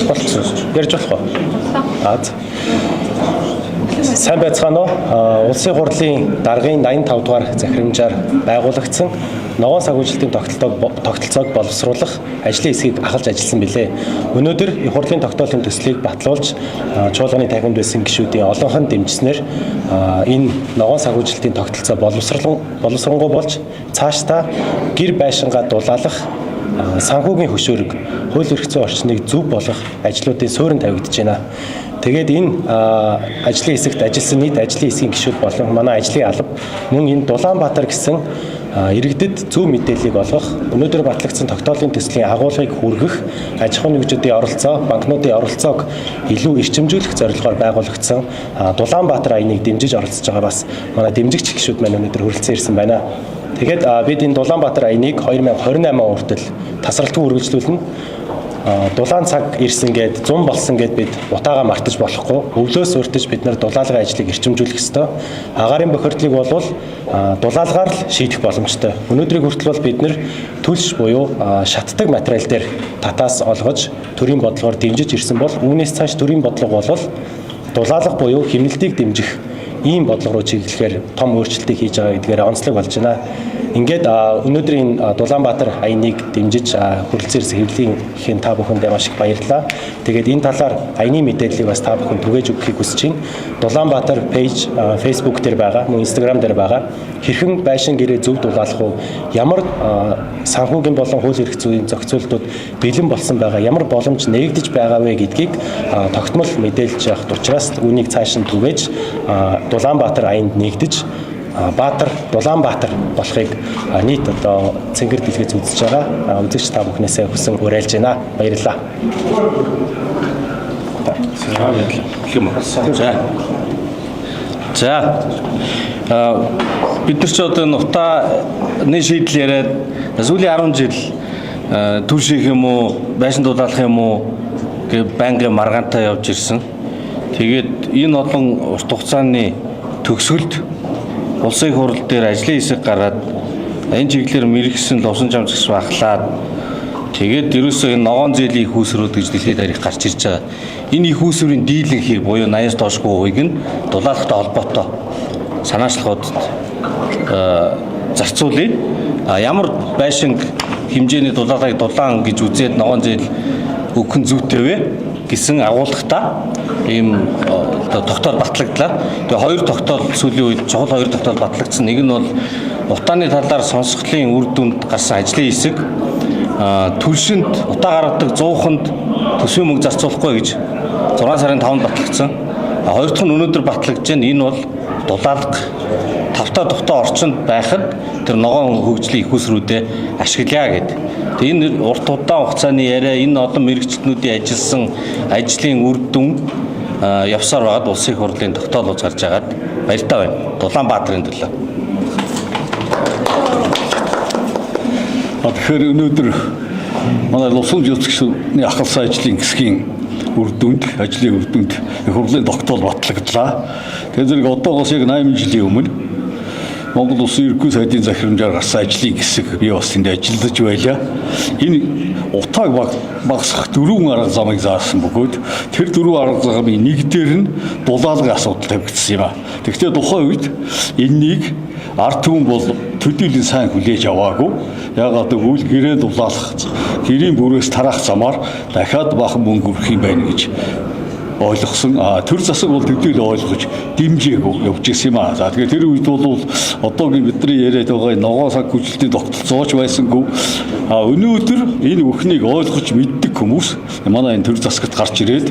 Болчихсон. Ярьж болох уу? Сайн байцгаана уу? Улсын хурлын даргын 85 дугаар захирамжаар байгуулагдсан ногоон санхүүжилтийн тогтолцоог боловсруулах ажлын хэсгийг ахалж ажилласан билээ. Өнөөдөр хурлын тогтоолын төслийг батлуулж чуулганы танхимд байсан гишүүдийн олонхон дэмжснээр энэ ногоон санхүүжилтийн тогтолцоо боловсронгуй болж цаашдаа гэр байшингаа дулаалах санхүүгийн хөшөөрөг, хууль эрх зүйн орчныг зөв болгох ажлуудын суурин тавигдж байна. Тэгээд энэ ажлын хэсэгт ажилласан нийт ажлын хэсгийн гишүүд болон манай ажлын алба мөн энэ Дулаанбаатар гэсэн иргэдэд зөв мэдээллийг олгох, өнөөдөр батлагдсан тогтоолын төслийн агуулгыг хүргэх, аж ахуйн нэгжүүдийн оролцоо, банкнуудын оролцоог илүү эрчимжүүлэх зорилгоор байгуулагдсан Дулаанбаатар аяныг дэмжиж оролцож байгаа бас манай дэмжигч гишүүд маань өнөөдөр хүрэлцэн ирсэн байна. Тэгээд бид энэ Дулаанбаатар аяныг 2028 он хүртэл тасралтгүй үргэлжлүүлнэ. Дулаан цаг ирсэн гээд 100 болсон гээд бид утаагаа мартаж болохгүй. Өвлөөс урьдчилж бид нар дулаалгын ажлыг эрчимжүүлэх ёстой. Агаарын бохирдлыг болвол дулаалгаар л шийдэх боломжтой. Өнөөдрийг хүртэл бол бид нар түлш буюу шатдаг материал дээр татаас олгож төрийн бодлогоор дэмжиж ирсэн бол үүнээс цааш төрийн бодлого болвол дулаалга буюу хэмнэлтийг дэмжих ийм бодлого руу чиглэхээр том өөрчлөлтийг хийж байгаа гэдгээр онцлог болж байна. Ингээд өнөөдрийн Дулаанбаатар аяныг дэмжиж хүрэлцэн хэвлэлийн та бүхэндээ маш их баярлалаа. Тэгээд энэ талаар аяны мэдээллийг бас та бүхэн түгээж өгөхийг хүсэж байна. Дулаанбаатар пэйж Facebook дээр байгаа, мөн Instagram дээр байгаа. Хэрхэн байшин гэрээ зөв дулаалах уу? Ямар санхүүгийн болон хууль эрх зүйн зохицуултууд бэлэн болсон байгаа, ямар боломж нээгдэж байгаа вэ гэдгийг тогтмол мэдээлж явах учраас үүнийг цааш нь түгээж Дулаанбаатар аянд нэгдэж Дулаанбаатар болохыг нийт одоо цэнгэр дэлгэц үзэж байгаа. Үзэгч та бүхнээсээ хүсэн уриалж байна. Баярлалаа. За. Бид нар ч одоо нутааны шийдэл яриад сүүлийн 10 жил түлших юм уу, байшин дулаалах юм уу гэ байнгын маргаантай явж ирсэн. Тэгээд энэ олон урт хугацааны төгсгөлд улсын хурал дээр ажлын хэсэг гараад энэ чиглэлээр мэрэгсэн лувсан жамцгч бахлаад тэгээд ерөөсөө энэ ногоон зээлийн их үүсрүүд гэж дэлхийд харих гарч ирж байгаа. Энэ их үүсвэрийн дийлэн хийг буюу 80-аас доошгүй хувийг нь дулаалгатай холбоотой санаачлалуудад зарцуулъя. Ямар байшинг хэмжээний дулаалгыг дулаан гэж үзээд ногоон зээл өгөх нь зүйтэй вэ гэсэн агуулгатай ийм тогтоол батлагдлаа. Тэгээ хоёр тогтоол сүүлийн үед чухал хоёр тогтоол батлагдсан. Нэг нь бол утааны талаар сонсголын үр дүнд гарсан ажлын хэсэг түлшинд утаа гаргадаг 100-нд төсвийн мөнгө зарцуулахгүй гэж 6 сарын 5-нд батлагдсан. Хоёр дахь нь өнөөдөр батлагдж байна. Энэ бол дулаалга тавтаа тухтай орчинд байхад тэр ногоон хөгжлийн их усрүүдэд ашиглая гэдэг. Тэгээ энэ урт удаан хугацааны яриа энэ олон мэрэгчлэнүүдийн ажилласан ажлын үр дүн явсаар байгаад улсын хурлын тогтоол ууж гарч байгаад баяртай байна. Дулаанбаатарын төлөө. Тэгэхээр өнөөдөр манай лувсан жилцгчний ахалсан ажлын хэсгийн үр дүнд, ажлын үр дүнд хурлын тогтоол батлагдлаа. Тэр зэрэг одоогоос яг 8 жилийн өмнө Монгол Улсын ерөнхий сайдын захирамжаар гарсан ажлын хэсэг би бас энд ажиллаж байлаа. Энэ утааг багасгах 4 арга замыг заасан бөгөөд тэр 4 арга замын нэг дээр нь дулаалгын асуудал тавигдсан юм а. Тэгэхдээ тухайн үед энэнийг ард түмэн бол төдийлөн сайн хүлээж аваагүй. Яагаад гэвэл гэрээ дулаалах, гэрийн бүрээс тараах замаар дахиад бахан мөнгө өрөх юм байна гэж ойлгосон. Тэр засаг бол төдийлөн ойлгож дэмжээгүй явж ирсэн юм а. За тэгэхээр тэр үед бол одоогийн бидний яриад байгаа ногоон санхүүжилтийн тогтолцооч байсангүй. Өнөөдөр энэ бүхнийг ойлгож мэддэг хүмүүс манай энэ төр засагт гарч ирээд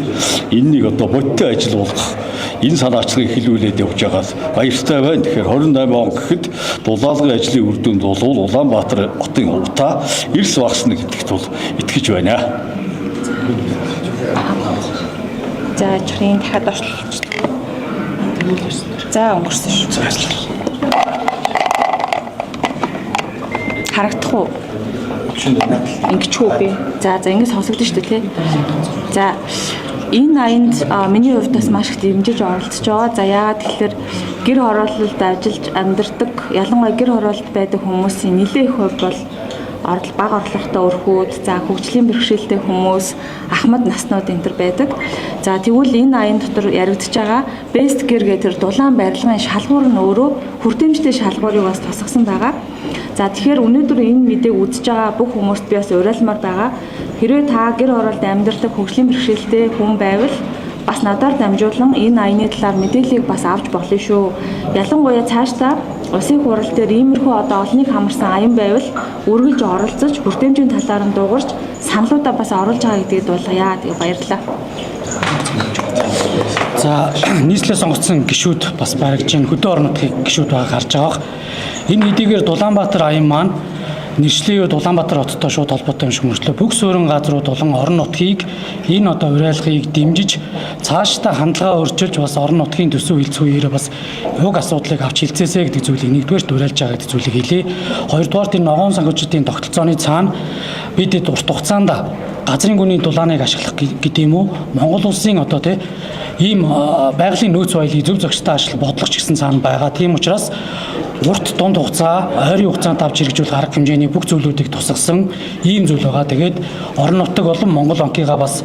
энэнийг одоо бодиттой ажил болгох энэ санаачлагыг хэлүүлээд явж байгаас баяртай байна. Тэгэхээр 28 он гэхэд дулаалгын ажлын үр дүнд бол Улаанбаатар хотын утаа эрс багасна гэдэгт бол итгэж байна. За чихрийн дахиад орчлуулж. За өнгөрсөн шүү. Харагдах уу? Ингэчгүй би. За ингэ сонсогдсон шүү дээ тий. За энэ аянд миний хувьд бас маш их дэмжиж оролцож байгаа. За яагаад тэгэхээр гэр хороололд ажиллаж амьдардаг, ялангуяа гэр хороололд байдаг хүмүүсийн нэлээд их хувь бол бага орлоготой өрхүүд, за хөгжлийн бэрхшээлтэй хүмүүс, ахмад наснууд энэ төр байдаг. За тэгвэл энэ аян дотор яригдж байгаа best gear гэдэг дулаан барилгын шалгуур нь өөрөө хүртээмжтэй шалгуурыг бас тусгасан байгаа. За тэгэхээр өнөөдөр энэ мэдээг үзэж байгаа бүх хүмүүст би бас уриалмаар байгаа. Хэрвээ та гэр оролд амьдардаг хөгжлийн бэрхшээлтэй хүн байвал бас надаар дамжуулан энэ аяны талаар мэдээллийг бас авч болно шүү. Ялангуяа цаашдаа улсын хурал дээр иймэрхүү одоо олныг хамарсан аян байвал үргэлж оролцож хүртээмжийн талаар нь дуугарч саналуудаа бас оруулж байгаа гэдгийг дуулгая. Тэгээ баярлалаа. За нийслэлээ сонгогдсон гишүүд бас баригжийн хөдөө орон нутгийн гишүүд байгаа гарч байгаа. Энэ хэдийгээр Дулаанбаатар аян маань нэршлийн үед Улаанбаатар хоттой шууд холбоотой юм шиг мөрчлөө бүх суурин газрууд болон орон нутгийг энэ одоо уриалгыг дэмжиж цаашдаа хандлагаа өөрчилж бас орон нутгийн төсөв хилцэх үеэр бас уг асуудлыг авч хилцээсэй гэдэг зүйлийг нэгдүгээрт уриалж байгаа гэдэг зүйлийг хэлье. Хоёрдугаарт энэ ногоон санхүүжилтийн тогтолцооны цаана бид урт хугацаанд газрын гүний дулааныг ашиглах гэдэг юм уу Монгол улсын одоо ийм байгалийн нөөц баялаг зөв зохистой ашиглах бодлого ч гэсэн цаана байгаа. Тийм учраас урт дунд хугацаа, ойрын хугацаанд авч хэрэгжүүлэх арга хэмжээний бүх зүйлүүдийг тусгасан ийм зүйл байгаа. Тэгээд орон нутаг болон Монгол банкыгаа бас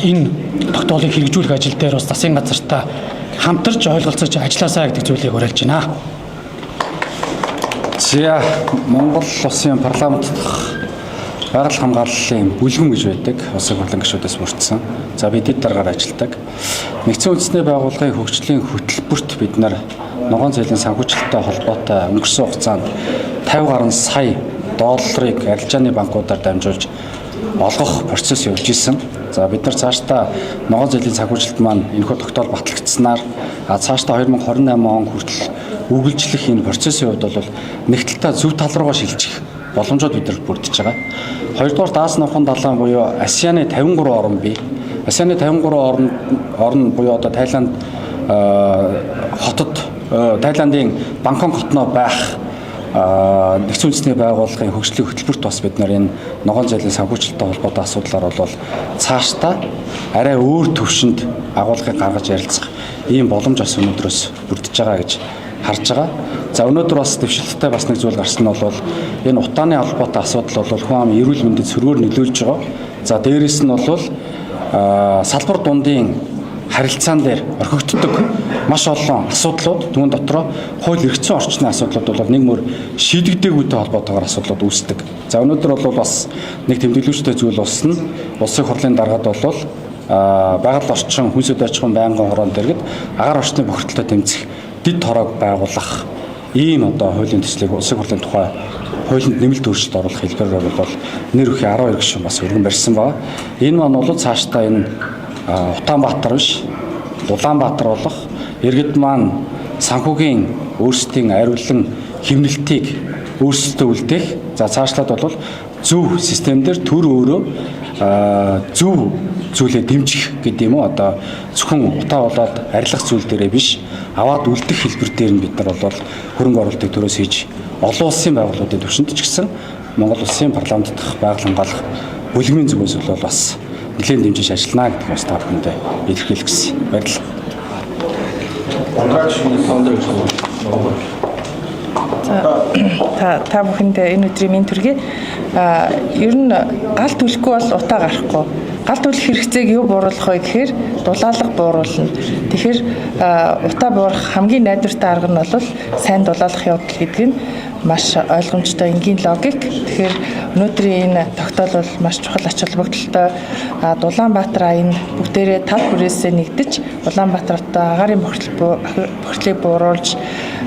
энэ тогтоолыг хэрэгжүүлэх ажил дээр бас засгийн газартаа хамтарч ойлголцож ажилласаа гэдэг зүйлийг уриалж байна. За Монгол улсын парламент байгаль хамгааллын бүлгэн гэж байдаг. Улсын хурлын гишүүдээс бүрдсэн. За бид дараагаар ажилладаг. Нэгдсэн үндэсний байгууллагын хөгжлийн хөтөлбөрт бид нар ногоон зээлийн санхүүжилттэй холбоотой өнгөрсөн хугацаанд 50 гаруй сая долларыг арилжааны банкудаар дамжуулж олгох процесс явуулж исэн. За бид нар цаашдаа ногоон зээлийн санхүүжилт маань энэхүү тогтоол батлагдсанаар цаашдаа 2028 он хүртэл үргэлжлэх энэ процессын хувьд бол нэг талдаа зөв тал руугаа шилжих боломжууд бидэрт бүрдэж байгаа. Хоёрдугаар Даас нурхан далайн буюу ASEAN-ы 53 орн бий. ASEAN-ы 53 орн буюу одоо Тайланд хотод Тайландын Бангкок хотноо байх нэгдсэн үндэсний байгууллагын хөгжлийн хөтөлбөрт бас бид нар энэ ногоон зээлийн санхүүжилттэй холбоотой асуудлаар бол цаашдаа арай өөр төвшөнд агуулгыг гаргаж ярилцах ийм боломж бас өнөөдрөөс бүрдэж байгаа гэж харж байгаа. За өнөөдөр бас дэвшилттэй бас нэг зүйл гарсан нь бол энэ утааны холбоотой асуудал бол хүн амын эрүүл мэндэд сөргөөр нөлөөлж байгаа. За дээрэс нь бол салбар дундын харилцаан дээр орхигддог маш олон асуудлууд түүн дотроо хууль эрхцэн орчны асуудлууд бол нэг мөр шийдэгдээгүйтэй холбоотойгоор асуудлууд үүсдэг. За өнөөдөр бол бас нэг тэмдэглүүлжтэй зүйл болсон нь улсын хурлын даргаад бол байгаль орчин хүнсэд аж ахуйн байнгын хороонд дэргэд агаар орчны бохирдолтой тэмцэх дэд хороог байгуулах ийм одоо хуулийн төслийг улсын хурлын тухай хуулинд нэмэлт өөрчлөлт оруулах хэлбэрээр бол нэр бүхий 12 гишүүн бас өргөн барьсан байна. Энэ маань бол цаашдаа энэ Улаанбаатар биш Дулаанбаатар болох иргэд маань санхүүгийн өөрсдийн ариулан хэмнэлтийг өөрсдөө үлдээх. За цаашлаад бол зөв системээр төр өөрөө зөв зүйлээ дэмжих гэдэг юм уу одоо зөвхөн утаа болоод арилгах зүйл дээрээ биш аваад үлдэх хэлбэр дээр нь бид нар бол хөрөнгө оруулалтыг төрөөс хийж олон улсын байгууллагуудын түвшинд ч гэсэн Монгол улсын парламент дахь байгаль хамгаалах бүлгийн зүгээс бол бас нэлээд дэмжиж ажиллана гэдэг бас та бүхэндээ илэрхийлэх гэсэн баярлалаа. Та бүхэндээ энэ өдрийн минь төргий. Ер нь гал түлэхгүй бол утаа гарахгүй. Гал түлэх хэрэгцээг юу бууруулах вэ гэхээр дулаалга бууруулна. Тэгэхээр утаа буурах хамгийн найдвартай арга нь бол сайн дулаалгах явдал гэдэг нь маш ойлгомжтой энгийн логик. Тэгэхээр өнөөдрийн энэ тогтоол бол маш чухал ач холбогдолтой. Дулаанбаатар аян бүгдээрээ тал бүрээсээ нэгдэж Улаанбаатарт агаарын бохирдлыг бууруулж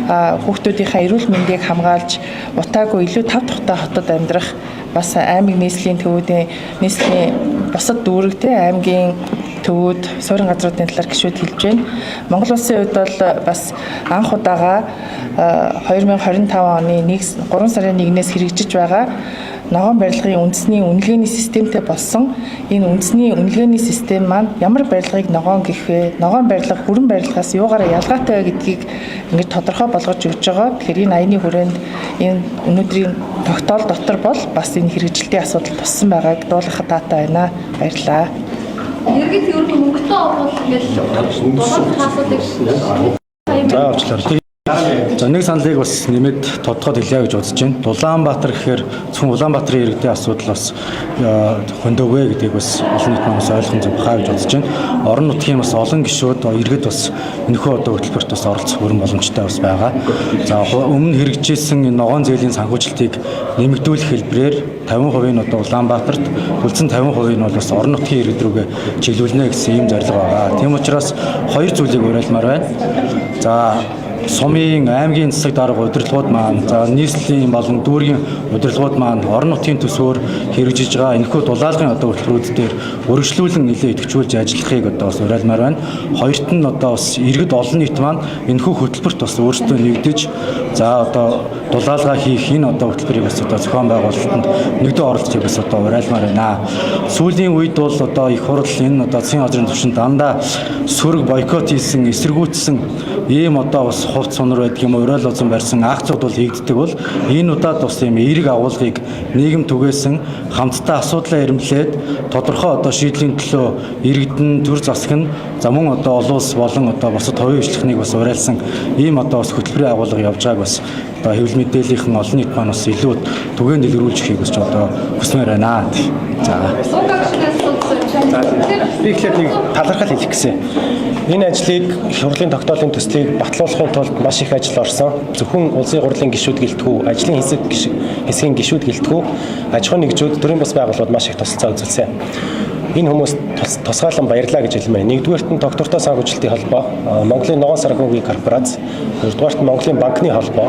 хүүхдүүдийнхээ эрүүл мэндийг хамгаалж утаагүй илүү тав тухтай хотод амьдрах бас аймаг нийслэлийн төвүүдийн нийслэлийн бусад дүүрэг аймгийн төвүүд суурин газруудын талаар гишүүд хэлж байна. Монгол улсын хувьд бол бас анх удаага 2025 оны 3 сарын 1-ээс хэрэгжиж байгаа ногоон барилгын үндэсний үнэлгээний системтэй болсон энэ үндэсний үнэлгээний систем маань ямар барилгыг ногоон гэх вэ? Ногоон барилга хүрэн барилгаас юугаараа ялгаатай вэ гэдгийг ингэж тодорхой болгож өгч байгаа. Тэгэхээр энэ аяны хүрээнд энэ өнөөдрийн тогтоол дотор бол бас энэ хэрэгжилтийн асуудал туссан байгааг дуулгахад таатай байна. Баярлалаа. Ерөнхийдөө мөнгөтэй орвол ингээл болоод хаасуудыг За авчлаа. За нэг саналыг бас нэмээд тодтоод хэлье гэж бодож байна. Улаанбаатар гэхээр зөвхөн Улаанбаатарын иргэдийн асуудал бас хөндөөгөө гэдгийг бас олон нийт манаас ойлгох зөв бахаа гэж бодож байна. Орон нутгийн бас олон гишүүд иргэд бас энэхүү одоо хөтөлбөрт бас оролцох бүрэн боломжтой бас байгаа. За өмнө хэрэгжижсэн энэ ногоон зээлийн санхүүжилтийг нэмэгдүүлэх хэлбэрээр 50% нь одоо Улаанбаатарт, үлдсэн 50% нь бол бас орон нутгийн иргэд рүүгээ чиглүүлнэ гэсэн ийм зорилго байгаа. Тийм учраас хоёр зүйлийг уриалмаар байна. За Сумын аймгийн засаг дарга удирдлагууд маань, за нийслэлийн болон дүүргийн удирдлагууд маань орон нутгийн төсвөөр хэрэгжиж байгаа энэхүү дулаалгын одоо хөтөлбөрүүд дээр өргөжлүүлэн нэлээд идэвхжүүлж ажиллахыг одоо бас уриалмаар байна. Хоёрт нь одоо бас иргэд олон нийт маань энэхүү хөтөлбөрт бас өөрсдөө нэгдэж, за одоо дулаалгаа хийх энэ одоо хөтөлбөрийг бас одоо зохион байгуулалтанд нэгдэн оролцохыг бас одоо уриалмаар байна. Сүүлийн үед бол одоо их хурл энэ одоо засгийн газрын түвшинд дандаа сөрөг бойкот хийсэн, эсэргүүцсэн ийм одоо бас хувц сунар байдаг юм уриал узан барьсан акцууд бол хийгддэг бол энэ удаад бас ийм эерэг агуулгыг нийгэм түгээсэн хамтдаа асуудлаа эрэмблээд тодорхой одоо шийдлийн төлөө иргэдэн төр засаг нь за мөн одоо олон улс болон одоо бусад хувийн хөгжлөхнийг бас уриалсан ийм одоо бас хөтөлбөрийн агуулга явж байгааг бас одоо хэвлэл мэдээллийнхэн олон нийт маань бас илүү түгээн дэлгэрүүлж ихийг бас одоо хүсмээр байна. За би ихлээр нэг талархал хэлэх гэсэн. Энэ ажлыг их хурлын тогтоолын төслийг батлуулахын тулд маш их ажил орсон. Зөвхөн улсын хурлын гишүүд гэлтгүү, ажлын хэсгийн гишүүд гэлтгүү, аж ахуйн нэгжүүд, төрийн бас байгууллагууд маш их тусалцаа үзүүлсэн. Энэ хүмүүст тусгаалan баярлалаа гэж хэлмээр. Нэгдүгээрт нь доктортой санхүүжилтийн холбоо, Монголын ногоон санхүүгийн корпорац, хоёрдугаарт нь Монголын банкны холбоо,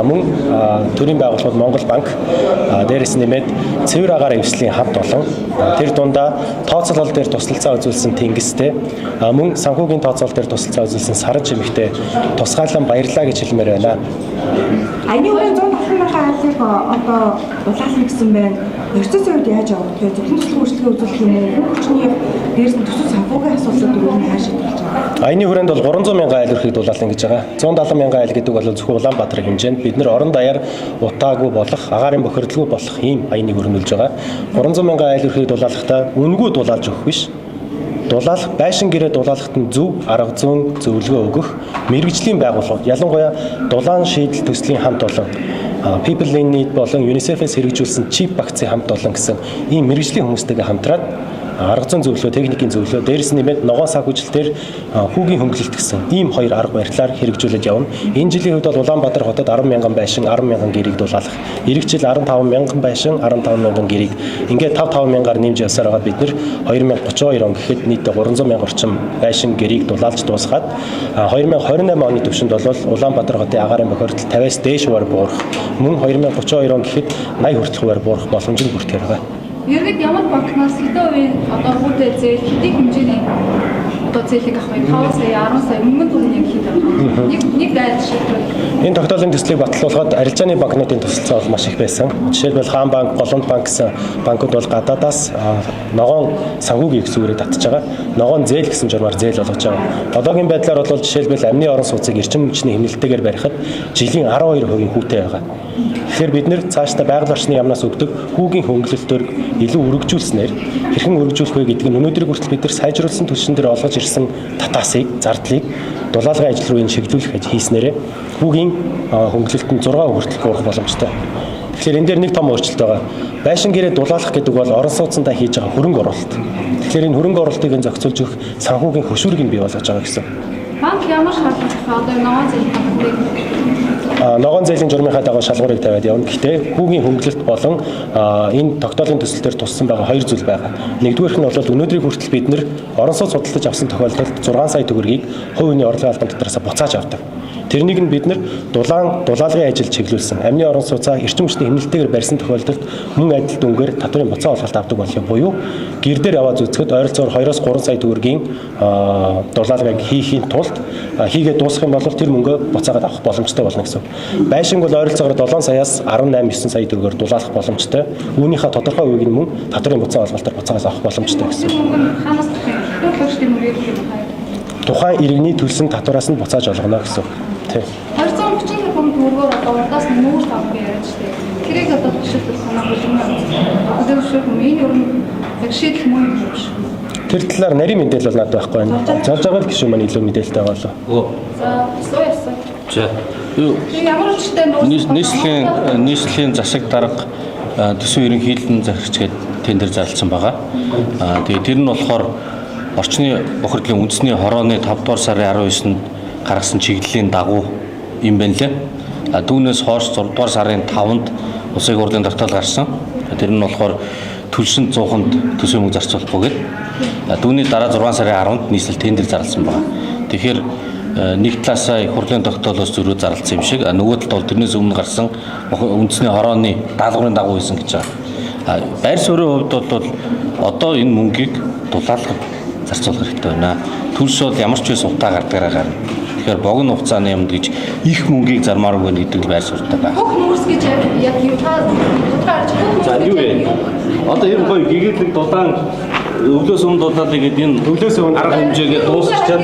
мөн төрийн байгууллагууд Монгол банк, дээрээс нэмээд цэвэр агаар эвслийн хамт олон, тэр дундаа тооцоолол дээр тусалцаа үзүүлсэн Тэнгистэй, мөн санхүүгийн тооцоолол дээр тусалцаа үзүүлсэн Саран чимэгтэй тусгаалan баярлалаа гэж хэлмээр байна. Аяны өрийн 170 мянган айлыг одоо дулаална гэсэн байна. Өрцөс үед яаж явах вэ? Зөвхөн төсөл үйлчлэгээ үзүүлэх юм уу? Хүчний дээрс нь төсөл санхүүгийн асуудлууд өргөн яаж шийдэж байгаа? Аяны хүрээнд бол 300 мянган айл өрхийг дулаална гэж байгаа. 170 мянган айл гэдэг бол зөвхөн Улаанбаатарын хэмжээнд бид нар орон даяар утаагүй болох, агаарын бохирдолгүй болох ийм аяны өрнүүлж байгаа. 300 мянган айл өрхийг дулаалахдаа үнгүй дулаалж өгөх биш. Дулаалах, байшин гэрээ дулаалахт нь зөв арга зүйн зөвлөгөө өгөх мэрэгжлийн байгууллагууд, ялангуяа дулаан шийдэл төслийн хамт олон People in Need болон UNICEF-ээс хэрэгжүүлсэн чип вакцины хамт олон гэсэн ийм мэрэгжлийн хүмүүстэйгээ хамтраад арга зүйн зөвлөгөө, техникийн зөвлөгөө, дээрээс нэмээд ногоон санхүүжилтээр хүүгийн хөнгөлөлт гэсэн ийм хоёр арга барилаар хэрэгжүүлээд явна. Энэ жилийн хувьд бол Улаанбаатар хотод 10 мянган байшин, 10 мянган гэрийг дулаалах. Эх жил 15 мянган байшин, 15 мянган гэрийг ингээд 5 мянгаар нэмж явсаар байгаа бид нэр 2032 он гэхэд нийтдээ 300 мянга орчим байшин гэрийг дулаалж дуусгаад 2028 оны түвшинд бол Улаанбаатар хотын агаарын бохирдол 50-аас дээш хувиар буурах. Мөн 2032 он гэхэд 80 хүртэл хувиар буурах боломж нь бүртгэж байгаа. Ерөнхийд ямар банкнаас хэдэн үеийн одоо хүүтэй зээл хэдийн хэмжээний одоо зээлийг авах вэ? 5 сая, 10 сая өмнө нь яг хэд авах вэ? Нэг айлд шийдвэр. Энэ тогтоолын төслийг батлуулахад арилжааны банкнуудын тусалцаа бол маш их байсан. Жишээлбэл Хаан банк, Голомт банк гэсэн банкуд бол гадаадаас ногоон санхүүгийн хэсүүрээ татж байгаа. Ногоон зээл гэсэн журмаар зээл болгож байгаа. Одоогийн байдлаар бол жишээлбэл амны орон сууцыг эрчим хүчний хэмнэлтэйгээр барихад жилийн 12% хүүтэй байгаа. Тэгэхээр бид нэр цаашдаа байгаль орчны яамнаас өгдөг хүүгийн хөнгөлөлтөөр илүү үргэлжүүлснээр хэрхэн үргэлжүүлэх вэ гэдэг нь өнөөдрийг хүртэл бид нар сайжруулсан түвшин дээр олгож ирсэн татаасыг, зардлыг дулаалгын ажил руу шилжүүлэх хийснээрээ хүүгийн хөнгөлөлт нь 6% хүртэл буурах боломжтой. Тэгэхээр энэ дээр нэг том өөрчлөлт байгаа. Байшин гэрээ дулаалах гэдэг бол орон сууцандаа хийж байгаа хөрөнгө оруулалт. Тэгэхээр энэ хөрөнгө оруулалтыг зохицуулж өгөх санхүүгийн хөшүүрийг бий болгож байгаа гэсэн. Банк ямар шаардлага одоо ногоон зээлийн банкыг ногоон зээлийн журмынхаа дагуу шалгуурыг тавиад явна. Гэхдээ хүүгийн хөнгөлөлт болон энэ тогтоолын төсөл дээр туссан байгаа хоёр зүйл байгаа. Нэгдүгээрх нь бол өнөөдрийг хүртэл бид нэр орон сууц судалж авсан тохиолдолд 6 сая төгрөгийг хувь хүний орлогын албан дотроос буцааж авдаг. Тэрнийг нь бид нэр дулаалгын ажил чиглүүлсэн. Амны орон сууцаа эрчим хүчний хэмнэлтэйгээр барьсан тохиолдолд мөн адил дүнгээр татврын буцаа олголт авдаг болох юм буюу гэр дээр аваад үзэхэд ойролцоогоор 2-3 сая төгрөгийн дулаалгыг хийхийн тулд хийгээд дуусгах юм бол тэр мөнгөө буцаагаад авах боломжтой болно гэсэн. Байшинг бол ойролцоогоор 7 саяас 18-9 сая төгрөгөөр дулаалах боломжтой. Үүнийхээ тодорхой үеийг нь мөн татврын буцаа олголтоор буцаагаас авах боломжтой гэсэн. Тухайн иргэний төлсөн татвараас нь буцааж олгоно гэсэн. 230 төгрөг төгрөгөөр одоо урдаас нь нүүр тавх яриад штэ. Тэрийг одоо төшөлтөд санаа болгоно. Одоо шүүх юм энэ ер нь яг шийдэх мөн юм биш. Тэр талаар нарийн мэдээлэл бол надад байхгүй байна. Зорж байгаа гişүү маань илүү мэдээлэлтэй байгаа болоо. За, сууяасан. За. Юу Ямар учиртай нийслэлийн засаг дарга төсөв ерөнхийлөн захирчгээд тендер зарласан байгаа. Тэгээ тэр нь болохоор орчны бохирдлын үндэсний хорооны 5 дугаар сарын 19-нд гаргасан чиглэлийн дагуу юм байна лээ. Түүнээс хойш 6 дугаар сарын 5-нд улсын хурлын тогтоол гарсан. Тэр нь болохоор төлшөнд 100-нд төсөв мөнгө зарцуулахгүй гэдэг. Түүний дараа 6 сарын 10-нд нийслэл тендер зарласан байна. Тэгэхээр нэг талаасаа их хурлын тогтоолоос зөрүү зарласан юм шиг нөгөө талд бол тэрнээс өмнө гарсан үндэсний хорооны даалгаврын дагуу хийсэн гэж байгаа. Байр суурийн хувьд бол одоо энэ мөнгийг дулаалгад зарцуулах хэрэгтэй байна. Төлс бол ямар ч байсан утаа гардагаараа гарна. Тэгэхээр богино хугацааны юмд гэж их мөнгийг зармаар өгнө гэдэг л байр суурьтай байна. Хөх нүүрс гэж яг юу таарч За юу вэ? Одоо энэ гоё гэгээлэг дулаан өглөөс өмнө дулаалыг гэдэг энэ өглөөс өмнө арга хэмжээгээ дуусчихад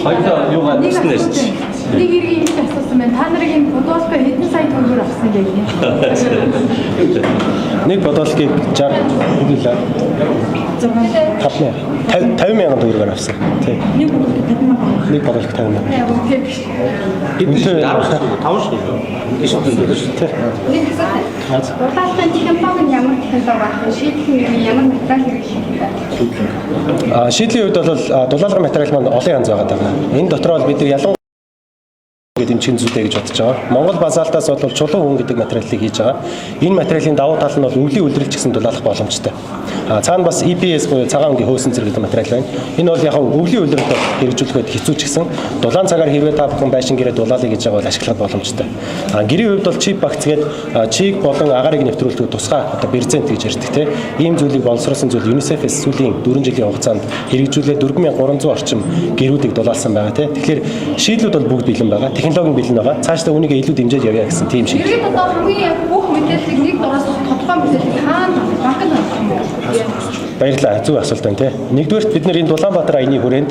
хоёулаа юугаар хийснээр чи. Нэг иргэн их асуусан байна. Та нарын энэ бодолтой хэдэн сая төгрөгөөр авсан бэ гэх юм. Нэг бодолтыг 60 хэдүүлээ. 50 мянган төгрөгөөр авсан. Тий. Нэг бодолт 50 мянган. Яг үгүй биш. энэ 5 шүү. Нэг хэсэг. Бодолтой технологи нь ямар технологи байх вэ? Шийдэх нь ямар материал хэрэглэх вэ? Шийдлийн хувьд бол дулаалгын материал маань олон янз байгаа. Энэ дотор бол бид нар ялангуяа гэдэг чин зүйтэй гэж бодож байгаа. Монгол базаалтаас бол чулуун хүн гэдэг материалыг хийж байгаа. Энэ материалын давуу тал нь бол өвлийн үлрэлч гэсэн дулаалах боломжтой. Цаана бас EPS буюу цагаан өнгийн хөөсөн зэрэг материал байна. Энэ бол яг өвлийн үлрэлт хэрэгжүүлэхэд хэцүү ч гэсэн дулаан цагаар хэрвээ та бүхэн байшин гэрээ дулаалыг хийж байгаа бол ашиглах боломжтой. Гэрийн хувьд бол чип багц гэдэг чиг болон агарыг нэвтрүүлдэг тусгай одоо берзент гэж ярьдаг тийм. Ийм зүйлийг боловсруулсан зүйл UNICEF-ээс сүүлийн 4 жилийн хугацаанд хэрэгжүүлээд 4300 орчим гэрүүдийг дулаалсан байгаа тийм. Тэгэхээр шийдлүүд бол бүгд бэлэн байгаа. Технологийн бэлэн байгаа. Цаашдаа үүнийг илүү дэмжиж явъя гэсэн тийм шиг. Иргэд одоо хамгийн бүх мэдээллийг нэг дураас тодорхой мэдээллийг хаана банкнд авах юм бэ? Баярлалаа. Зөв асуулт байна тий. Нэгдүгээрт бид нар энэ Улаанбаатар аяны хүрээнд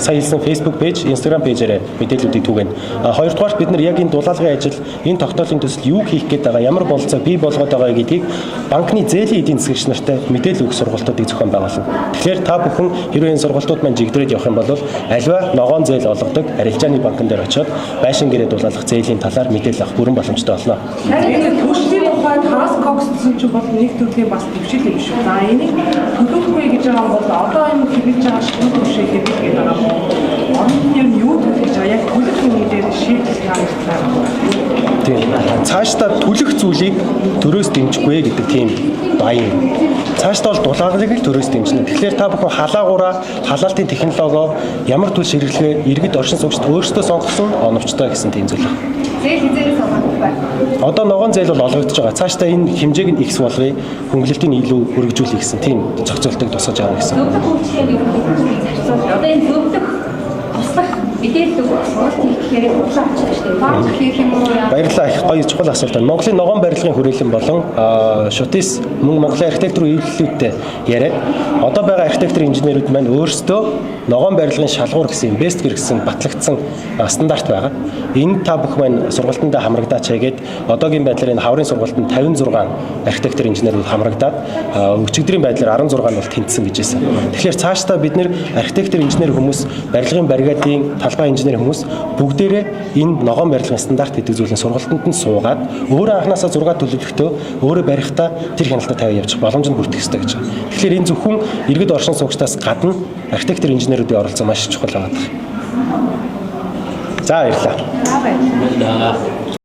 сая хэлсэн Facebook пэйж, Instagram пэйжээр мэдээллүүдийг түгэн. Хоёрдугаарт бид нар яг энэ дулаалгын ажил, энэ тогтоолын төсөл юу хийх гээд байгаа, ямар бололцоо бий болгоод байгаа гэдгийг банкны зээлийн эдийн засагч нартай мэдээлэл өгөх сургалтуудыг зохион байгуулна. Тэгэхээр та бүхэн хэрвээ энэ сургалтууд маань жигдрээд явах юм бол альва ногоон зээл олгодог арилжааны банкн дээр очиод байшин гэрээ дулаалгах зээлийн талаар мэдээлэл авах бүрэн боломжтой болно. Тэгэхээр төлөвшлийн ухаан таас когссон ч бол нэг төрлийн бас төвшил юм шүү. За энийг төлөвлөхгүй гэж байгаа бол одоо юм хэрэгж байгаа шиг төвшил гэдэг байгаа юм. Орон юм юу төлөж байгаа яг төлөвлөхийн дээр шийдэл гаргасан. Тийм. Цаашдаа төлөх зүйлийг төрөөс дэмжихгүй гэдэг тийм баян. Цаашдаа бол дулаалагыг л төрөөс дэмжинэ. Тэгэхээр та бүхэн халаагаараа халаалтын технологио ямар төлс хэрэглэхээр иргэд оршин суугчид өөрсдөө сонгосон оновчтой гэсэн тийм зүйл байна. Зээл хизээ сонгох бай. Одоо ногоон зээл бол олгогдож байгаа. Цаашдаа энэ хэмжээг нь ихс болгоё, хөнгөлөлтийг илүү өргөжүүлэх гэсэн тийм зохицуултыг тусгаж байгаа гэсэн. Зөвлөх үйлчлэгийг зарцуул. Одоо энэ зөвлөх туслах мэдээлэл өгөх сургалт хийхээр урлаа авчих шүү дээ. Банк хийх юм уу яа? Баярлалаа. Их гоё чухал асуулт байна. Монголын ногоон барилгын хүрээлэн болон шутис мөн Монголын архитектурын үйлдэлүүдтэй яриад одоо байгаа архитектор инженерүүд маань өөрсдөө ногоон барилгын шалгуур гэсэн бест гэсэн батлагдсан стандарт байгаа. Энэ та бүх маань сургалтанд хамрагдаач хийгээд одоогийн байдлаар энэ хаврын сургалтанд 56 архитектор инженерүүд хамрагдаад өчигдрийн байдлаар 16 нь бол тэнцсэн гэж байсан. Тэгэхээр цаашдаа бид нэр архитектор инженер хүмүүс, барилгын баригадын талбай инженер хүмүүс бүгдээрээ энэ ногоон барилгын стандарт гэдэг зүйлийн сургалтанд нь суугаад өөрөө анханасаа 6 төлөвлөлтөө өөрөө барихтаа тэр хяналтаа тавиад явчих боломжийг бүрдэх хэрэгтэй гэж байна. Тэгэхээр энэ зөвхөн иргэд оршин суугчдаас гадна архитектор инженерүүдийн оролцоо маш чухал байгаа. За баярлалаа. За баярлалаа.